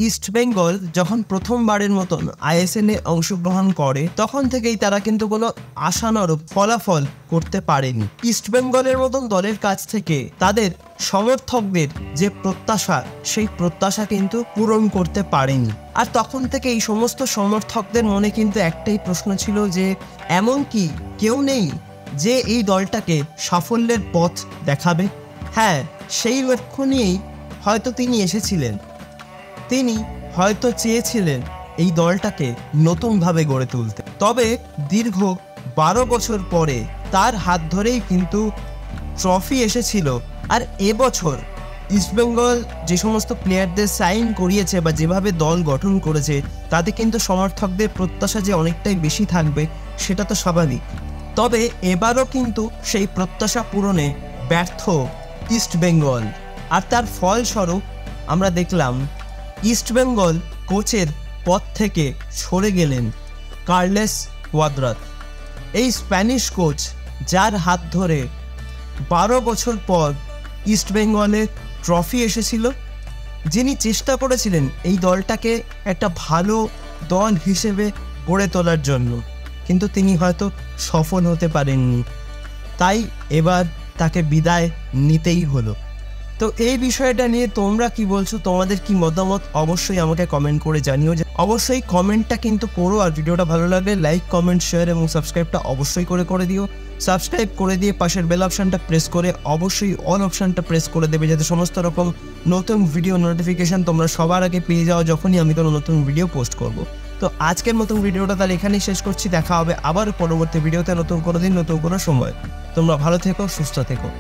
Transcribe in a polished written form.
ইস্টবেঙ্গল যখন প্রথমবারের মতন আইএসএল এ অংশগ্রহণ করে তখন থেকেই তারা কিন্তু কোনো আশানুরূপ ফলাফল করতে পারেনি। ইস্টবেঙ্গলের মতন দলের কাছ থেকে তাদের সমর্থকদের যে প্রত্যাশা সেই প্রত্যাশা কিন্তু পূরণ করতে পারেনি। আর তখন থেকে এই সমস্ত সমর্থকদের মনে কিন্তু একটাই প্রশ্ন ছিল যে এমন কি কেউ নেই যে এই দলটাকে সাফল্যের পথ দেখাবে। হ্যাঁ, সেই লক্ষ্য নিয়েই হয়তো তিনি এসেছিলেন। তিনি হয়তো চেয়েছিলেন এই দলটাকে নতুনভাবে গড়ে তুলতে। তবে দীর্ঘ 12 বছর পরে তার হাত ধরেই কিন্তু ট্রফি এসেছিল। আর এবছর ইস্টবেঙ্গল যে সমস্ত প্লেয়ারদের সাইন করিয়েছে বা যেভাবে দল গঠন করেছে তাতে কিন্তু সমর্থকদের প্রত্যাশা যে অনেকটাই বেশি থাকবে সেটা তো স্বাভাবিক। তবে এবারও কিন্তু সেই প্রত্যাশা পূরণে ব্যর্থ ইস্টবেঙ্গল। আর তার ফলস্বরূপ আমরা দেখলাম ইস্টবেঙ্গল কোচের পদ থেকে সরে গেলেন কার্লেস কোয়াদ্রাত। এই স্প্যানিশ কোচ যার হাত ধরে 12 বছর পর ইস্টবেঙ্গলে ট্রফি এসেছিল, যিনি চেষ্টা করেছিলেন এই দলটাকে একটা ভালো দল হিসেবে গড়ে তোলার জন্য, কিন্তু তিনি হয়তো সফল হতে পারেননি। তাই এবার তাকে বিদায় নিতেই হলো। তো এই বিষয়টা নিয়ে তোমরা কি বলছো, তোমাদের কি মতামত অবশ্যই আমাকে কমেন্ট করে জানিও। যে অবশ্যই কমেন্টটা কিন্তু করো, আর ভিডিওটা ভালো লাগলে লাইক, কমেন্ট, শেয়ার এবং সাবস্ক্রাইবটা অবশ্যই করে দিও। সাবস্ক্রাইব করে দিয়ে পাশের বেল অপশানটা প্রেস করে অবশ্যই অল অপশানটা প্রেস করে দেবে, যাতে সমস্ত রকম নতুন ভিডিও নোটিফিকেশান তোমরা সবার আগে পেয়ে যাও যখনই আমি কোনো নতুন ভিডিও পোস্ট করব। তো আজকের মতন ভিডিওটা তাহলে এখানেই শেষ করছি। দেখা হবে আবার পরবর্তী ভিডিওতে নতুন কোনো দিন নতুন কোনো সময়। তোমরা ভালো থেকো, সুস্থ থেকো।